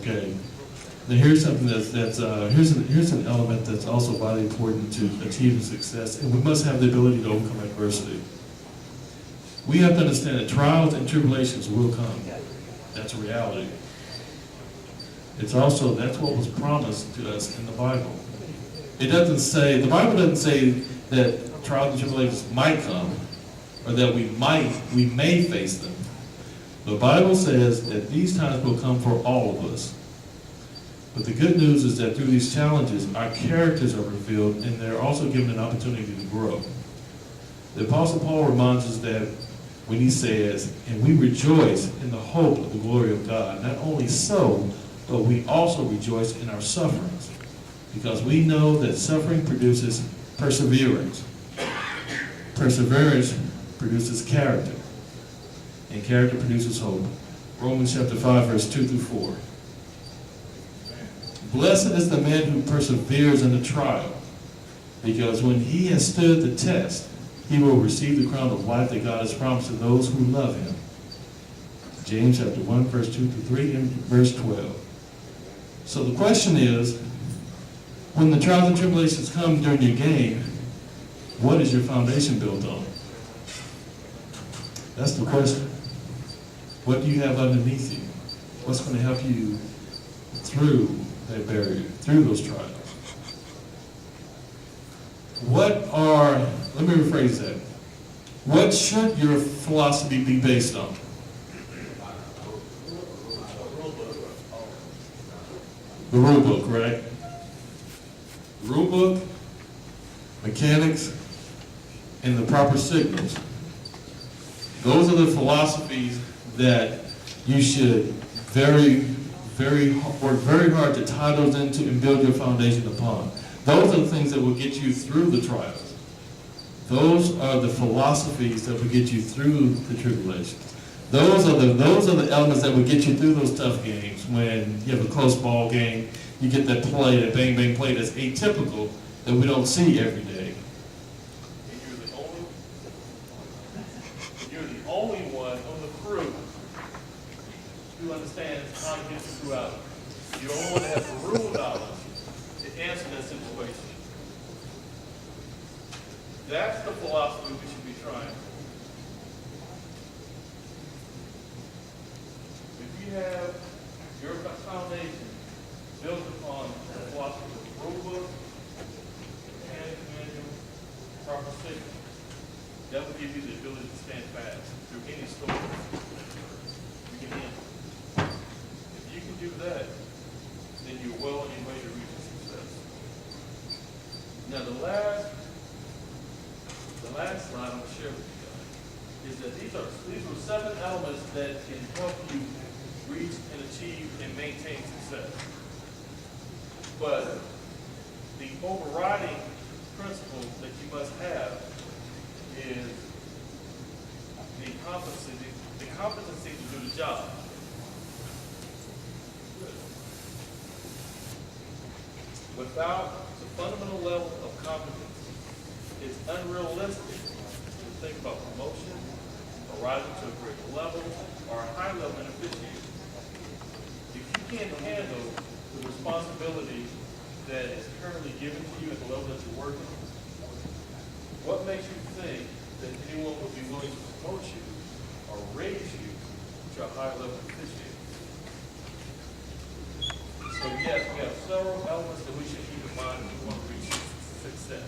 Okay. Now here's something here's an element that's also vitally important to achieving success, and we must have the ability to overcome adversity. We have to understand that trials and tribulations will come. That's a reality. It's also, that's what was promised to us in the Bible. It doesn't say, the Bible doesn't say that trials and tribulations might come, or that we may face them. The Bible says that these times will come for all of us. But the good news is that through these challenges, our characters are revealed, and they're also given an opportunity to grow. The Apostle Paul reminds us that when he says, and we rejoice in the hope of the glory of God. Not only so, but we also rejoice in our sufferings, because we know that suffering produces perseverance. Perseverance produces character, and character produces hope. Romans chapter 5, verse 2 through 4. Blessed is the man who perseveres in the trial, because when he has stood the test, he will receive the crown of life that God has promised to those who love him. James chapter 1, verse 2 through 3, and verse 12. So the question is, when the trials and tribulations come during your game, what is your foundation built on? That's the question. What do you have underneath you? What's going to help you through that barrier, through those trials? Let me rephrase that. What should your philosophy be based on? The rule book, right? The rule book, mechanics, and the proper signals. Those are the philosophies that you should work very hard to tie those into and build your foundation upon. Those are the things that will get you through the trials. Those are the philosophies that will get you through the tribulations. Those are the elements that will get you through those tough games. When you have a close ball game, you get that play, that bang bang play that's atypical, that we don't see every day. And you're the only one on the crew who understands how to get through out. You're the only one that has the rule knowledge to answer that situation. That's the philosophy we should be trying. If you have your foundation built upon the philosophy of the rule book, mechanics manual, proper signal, that will give you the ability to stand fast through any storm you can handle. If you can do that, then you're well on your way to reaching success. Now the last slide I'm going to share with you guys is that these are 7 elements that can help you reach and achieve and maintain success. But the overriding principle that you must have is the competency to do the job. Without the fundamental level of competence, it's unrealistic to think about promotion, or rising to a greater level, or a high level in officiating. If you can't handle the responsibility that is currently given to you at the level that you're working, what makes you think that anyone would be willing to promote you or raise you to a higher level of officiating? So yes, we have several elements that we should keep in mind if we want to reach success.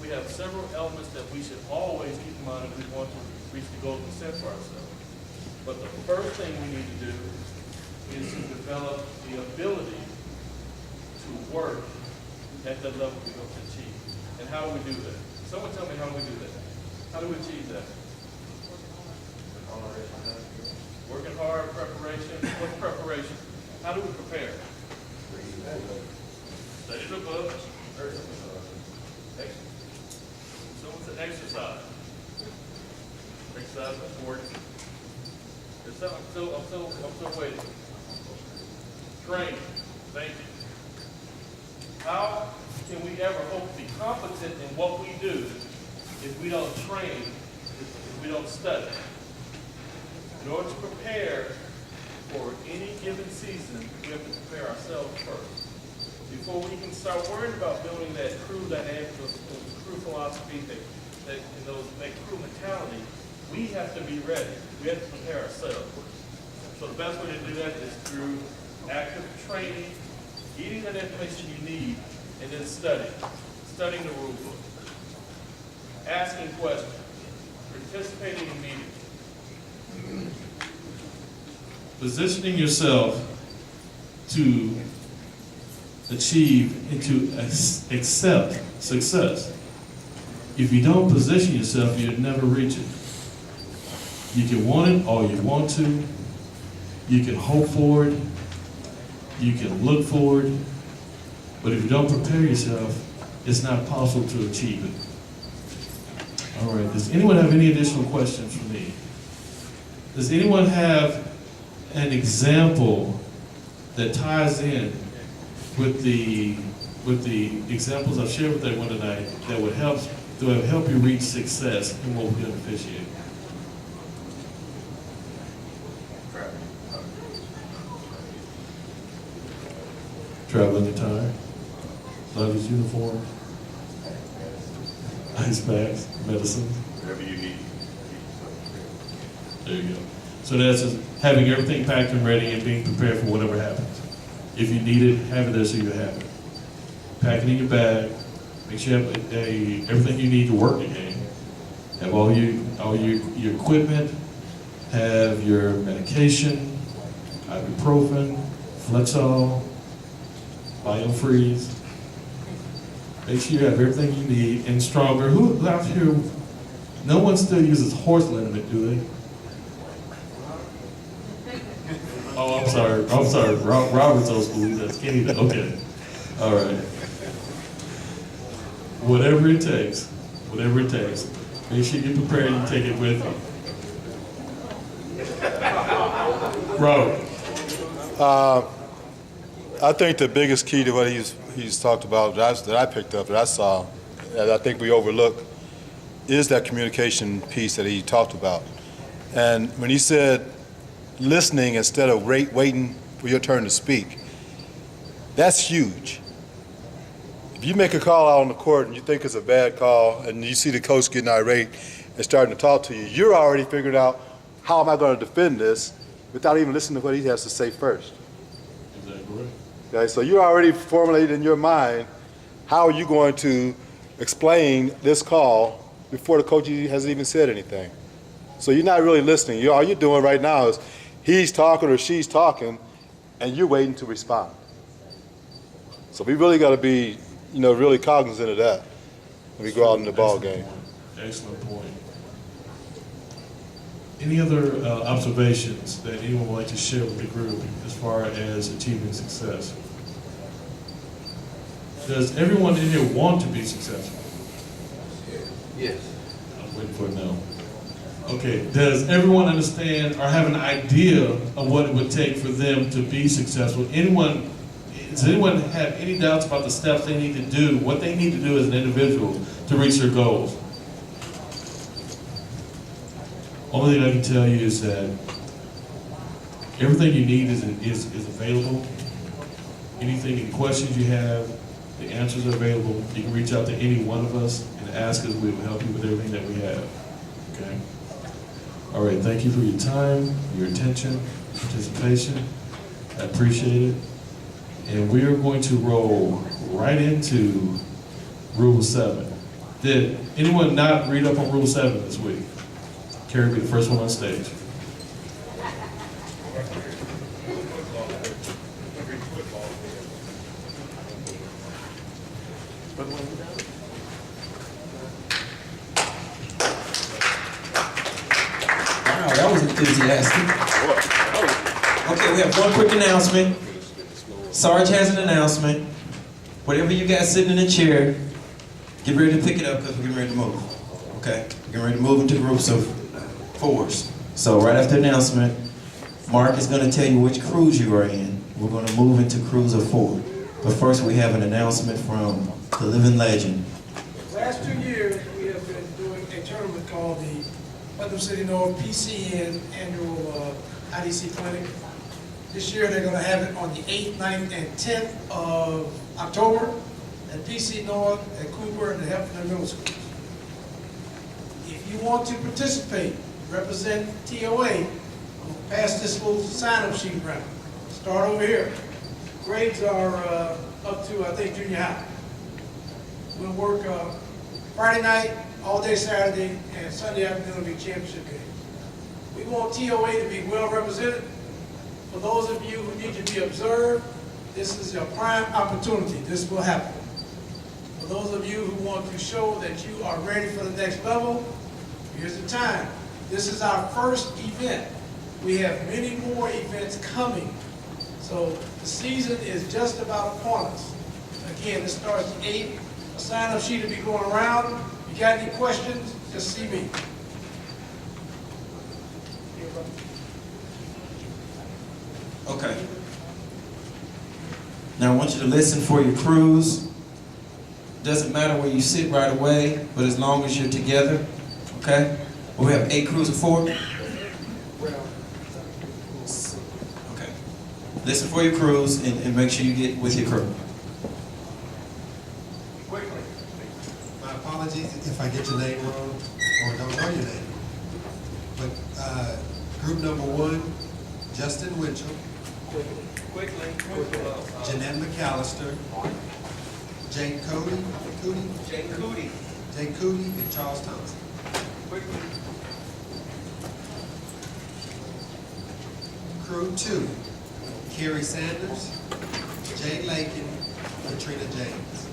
We have several elements that we should always keep in mind if we want to reach the goals we set for ourselves. But the first thing we need to do is to develop the ability to work at the level we hope to achieve. And how do we do that? Someone tell me how we do that. How do we achieve that? Working hard, preparation. What's preparation? How do we prepare? Study the book. So what's an exercise? Exercise is important. I'm still waiting. Training. Thank you. How can we ever hope to be competent in what we do if we don't train, if we don't study? In order to prepare for any given season, we have to prepare ourselves first. Before we can start worrying about building that crew dynamic, those crew philosophy, that crew mentality, we have to be ready. We have to prepare ourselves. So the best way to do that is through active training, getting that information you need, and then studying the rule book, asking questions, participating in meetings, positioning yourself to achieve and to accept success. If you don't position yourself, you'll never reach it. You can want it all you want to. You can hope for it. You can look for it. But if you don't prepare yourself, it's not possible to achieve it. All right, does anyone have any additional questions for me? Does anyone have an example that ties in with the examples I've shared with everyone tonight that would help you reach success in what we're going to officiate? Traveling attire, luggage uniform, ice packs, medicine. Whatever you need. There you go. So that's just having everything packed and ready and being prepared for whatever happens. If you need it, have it there so you have it. Pack it in your bag. Make sure you have everything you need to work the game. Have all your equipment. Have your medication, ibuprofen, Flexol, BioFreeze. Make sure you have everything you need and stronger. Who out here? No one still uses horse liniment, do they? Oh, I'm sorry. Robert's old school. That's skinny. Okay. All right. Whatever it takes. Make sure you're prepared and take it with you. Robert. I think the biggest key to what he's talked about that I picked up, that I saw, that I think we overlook, is that communication piece that he talked about. And when he said listening instead of waiting for your turn to speak, that's huge. If you make a call out on the court and you think it's a bad call and you see the coach getting irate and starting to talk to you, you're already figuring out, how am I going to defend this without even listening to what he has to say first. Exactly right. Okay, so you already formulated in your mind, how are you going to explain this call before the coach hasn't even said anything. So you're not really listening. All you're doing right now is he's talking or she's talking, and you're waiting to respond. So we really got to be, really cognizant of that when we go out in the ball game. Excellent point. Any other observations that anyone would like to share with the group as far as achieving success? Does everyone in here want to be successful? Yes. I'm waiting for a no. Okay, does everyone understand or have an idea of what it would take for them to be successful? Does anyone have any doubts about the steps they need to do, what they need to do as an individual to reach their goals? Only thing I can tell you is that everything you need is available. Any questions you have, the answers are available. You can reach out to any one of us and ask us. We will help you with everything that we have. Okay? All right, thank you for your time, your attention, participation. I appreciate it. And we are going to roll right into Rule 7. Did anyone not read up on Rule 7 this week? Carrie will be the first one on stage. Wow, that was enthusiastic. Okay, we have one quick announcement. Sarge has an announcement. Whatever you got sitting in the chair, get ready to pick it up because we're getting ready to move. Okay? We're getting ready to move into groups of 4s. So right after the announcement, Mark is going to tell you which cruise you are in. We're going to move into cruise of 4. But first we have an announcement from the living legend. The last 2 years we have been doing a tournament called the Putnam City North PCN Annual IDC Clinic. This year, they're gonna have it on the 8th, 9th, and 10th of October at PC North, at Cooper, and the Hefner Middle Schools. If you want to participate, represent TOA, I'm gonna pass this little sign-up sheet around. Start over here. Grades are up to, I think, junior high. We'll work Friday night, all day Saturday, and Sunday afternoon will be championship game. We want TOA to be well represented. For those of you who need to be observed, this is your prime opportunity. This will happen. For those of you who want to show that you are ready for the next level, here's the time. This is our first event. We have many more events coming. So the season is just about upon us. Again, this starts at 8. A sign-up sheet will be going around. If you got any questions, just see me. Okay. Now I want you to listen for your crews. Doesn't matter where you sit right away, but as long as you're together, okay? Well, we have 8 crews of 4? Okay. Listen for your crews and make sure you get with your crew. My apologies if I get your name wrong or don't know your name. But group number 1, Justin Winchell, Jeanette McAllister, Jake Cootie, and Charles Thompson. Crew 2, Kerry Sanders, Jay Lakin, Katrina James.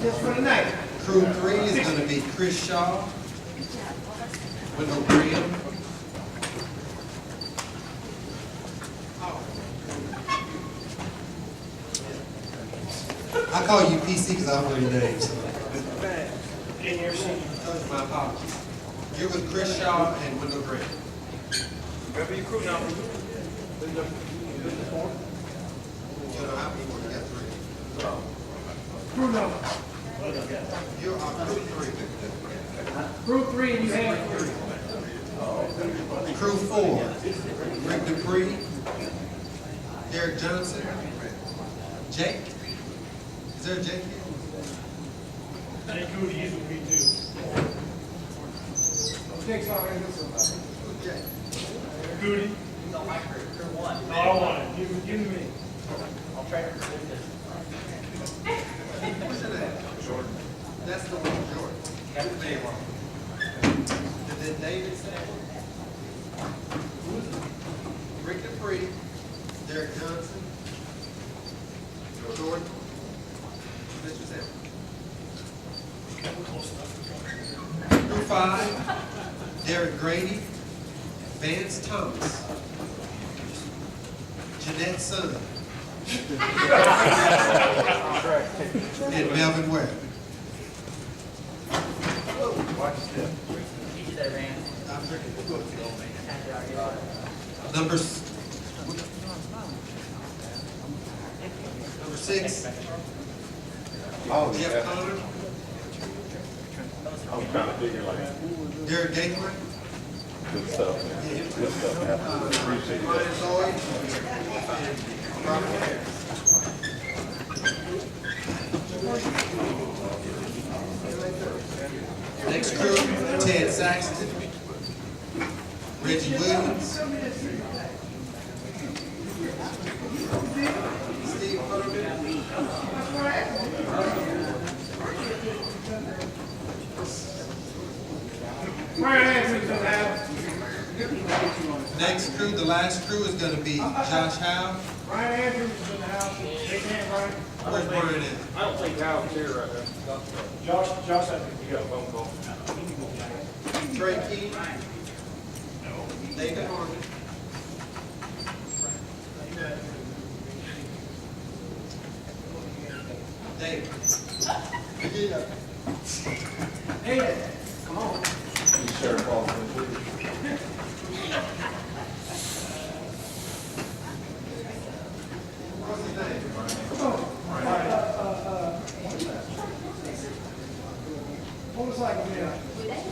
Just for the night. Crew 3 is going to be Chris Shaw, Wendell Graham, I call you PC because I don't know your names. My apologies. You're with Chris Shaw and Wendell Graham. Remember your crew number. You know how many more? You got 3. Crew number. You're on crew 3. Crew 3 and you have 3. Crew 4, Rick Dupree, Derek Johnson, Jake. Is there a Jake here? Jake Cootie, he's with me too. Jake's already with somebody. Who's Jake? Cootie? No, my crew, crew 1. No, I don't want it. Give me. I'll try to do this. What's your name? Jordan. That's the one, Jordan. That's the big one. And then David Sanders. Rick Dupree, Derek Johnson, Jordan, Mr. Sanders. Crew 5, Derek Grady, Vance Thomas, Jeanette Sun, and Melvin Webb. Each of their bands. Number 6, Jeff Connor, I'm trying to figure like Derek Gateway, good stuff. Good stuff. Appreciate Ryan that. Lloyd, and Robert Harris. Next crew, Ted Saxton, Reggie Williams, Steve Butterman, next crew, the last crew is going to be Josh Howe. Brian Andrews is in the house. They can't, Brian. Where's Brian at? I don't think Hal's here right now. Josh, I think You got a phone call. Trey Key, David Harmon, David. Hey, come on. Sheriff Officer. What's his name? Motorcycle man. Would they?